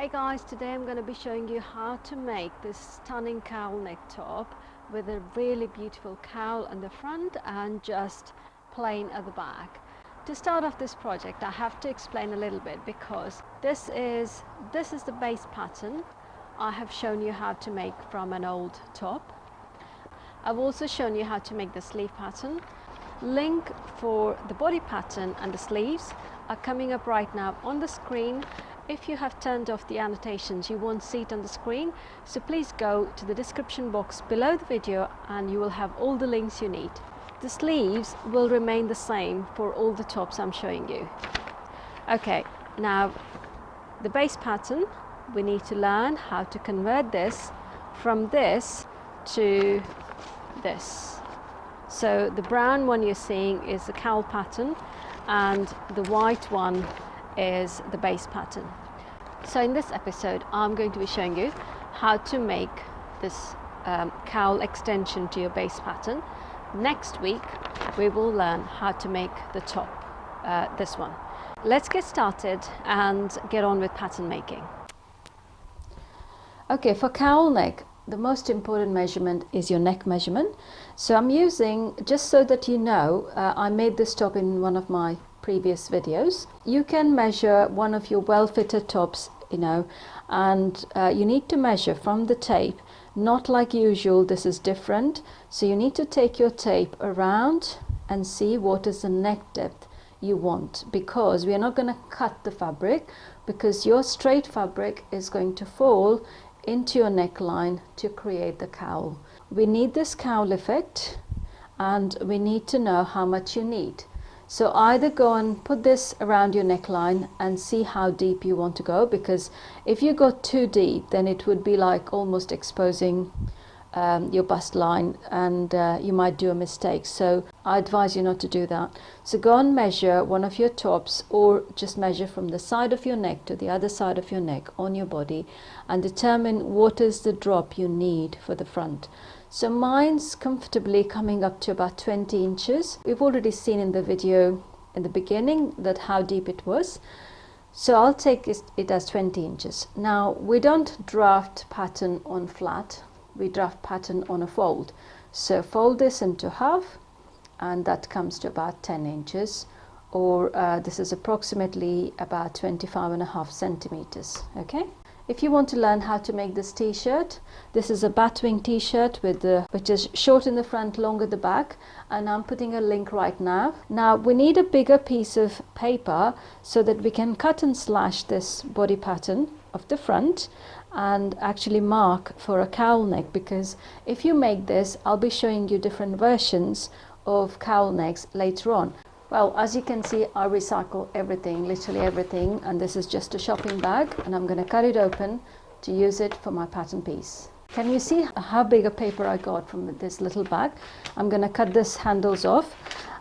Hey guys, today I'm going to be showing you how to make this stunning cowl neck top with a really beautiful cowl on the front and just plain at the back. To start off this project I have to explain a little bit because this is the base pattern I have shown you how to make from an old top. I've also shown you how to make the sleeve pattern. Link for the body pattern and the sleeves are coming up right now on the screen. If you have turned off the annotations, you won't see it on the screen, so please go to the description box below the video and you will have all the links you need. The sleeves will remain the same for all the tops I'm showing you. Okay, now the base pattern, we need to learn how to convert this from this to this. So the brown one you're seeing is the cowl pattern and the white one is the base pattern. So in this episode I'm going to be showing you how to make this cowl extension to your base pattern. Next week we will learn how to make the top, this one. Let's get started and get on with pattern making. Okay, for cowl neck the most important measurement is your neck measurement. So I'm using, just so that you know, I made this top in one of my previous videos. You can measure one of your well-fitted tops, and you need to measure from the tape, not like usual, this is different. So you need to take your tape around and see what is the neck depth you want, because we are not going to cut the fabric, because your straight fabric is going to fall into your neckline to create the cowl. We need this cowl effect and we need to know how much you need. So either go and put this around your neckline and see how deep you want to go, because if you go too deep then it would be like almost exposing your bust line and you might do a mistake. So I advise you not to do that. So go and measure one of your tops, or just measure from the side of your neck to the other side of your neck on your body and determine what is the drop you need for the front. So mine's comfortably coming up to about 20 inches. We've already seen in the video in the beginning that how deep it was. So I'll take it as 20 inches. Now we don't draft pattern on flat, we draft pattern on a fold. So fold this into half and that comes to about 10 inches, or this is approximately about 25.5 centimeters. Okay. If you want to learn how to make this t-shirt, this is a batwing t-shirt with which is short in the front, long at the back, and I'm putting a link right now. Now we need a bigger piece of paper so that we can cut and slash this body pattern of the front and actually mark for a cowl neck, because if you make this, I'll be showing you different versions of cowl necks later on. Well, as you can see, I recycle everything, literally everything, and this is just a shopping bag and I'm going to cut it open to use it for my pattern piece. Can you see how big a paper I got from this little bag? I'm going to cut this handles off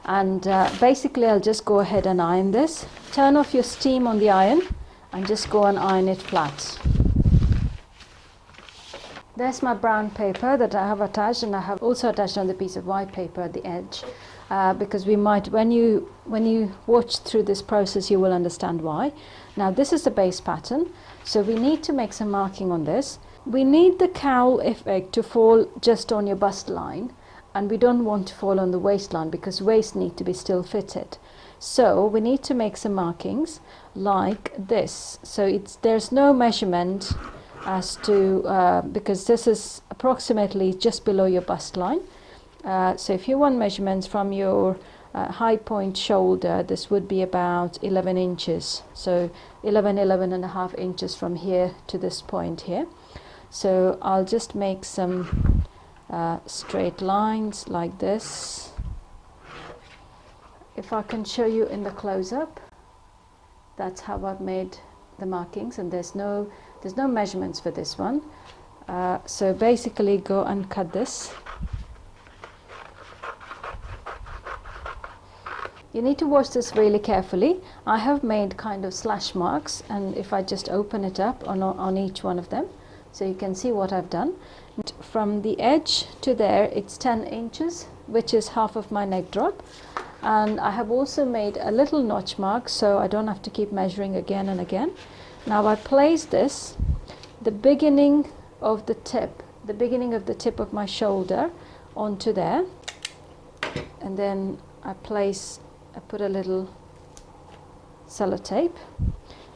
and basically I'll just go ahead and iron this. Turn off your steam on the iron and just go and iron it flat. There's my brown paper that I have attached, and I have also attached another piece of white paper at the edge, because we might, when you watch through this process, you will understand why. Now this is the base pattern, so we need to make some marking on this. We need the cowl effect to fall just on your bust line, and we don't want to fall on the waistline because waist need to be still fitted. So we need to make some markings like this. So there's no measurement as to because this is approximately just below your bust line. So if you want measurements from your high point shoulder, this would be about 11 inches. So 11.5 inches from here to this point here. So I'll just make some straight lines like this. If I can show you in the close-up, that's how I've made the markings, and there's no measurements for this one. So basically go and cut this. You need to wash this really carefully. I have made kind of slash marks, and if I just open it up on each one of them, so you can see what I've done. And from the edge to there it's 10 inches, which is half of my neck drop. And I have also made a little notch mark so I don't have to keep measuring again and again. Now I place this, the beginning of the tip of my shoulder onto there, and then I put a little sellotape,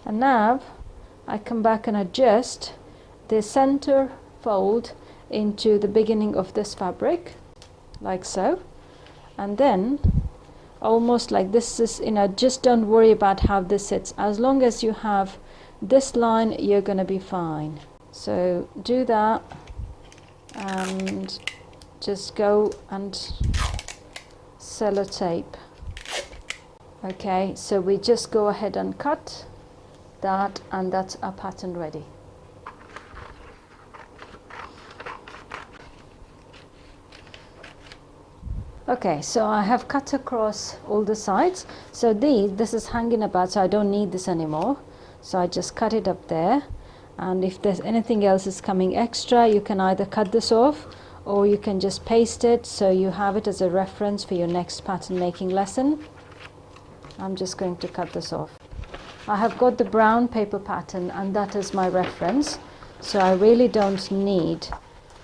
and now I come back and adjust the center fold into the beginning of this fabric, like so, and then almost like this is, just don't worry about how this sits. As long as you have this line, you're going to be fine. So do that and just go and sellotape. Okay, so we just go ahead and cut that, and that's our pattern ready. Okay, so I have cut across all the sides. So this is hanging about, so I don't need this anymore. So I just cut it up there. And if there's anything else is coming extra, you can either cut this off or you can just paste it so you have it as a reference for your next pattern making lesson. I'm just going to cut this off. I have got the brown paper pattern and that is my reference. So I really don't need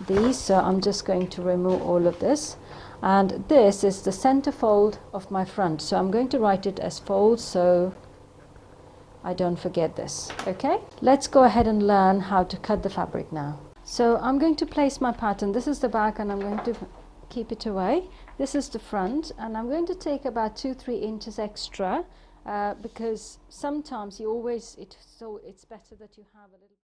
these. So I'm just going to remove all of this. And this is the center fold of my front. So I'm going to write it as fold so I don't forget this. Okay, let's go ahead and learn how to cut the fabric now. So I'm going to place my pattern. This is the back and I'm going to keep it away. This is the front, and I'm going to take about 2-3 inches extra because sometimes it's better that you have a little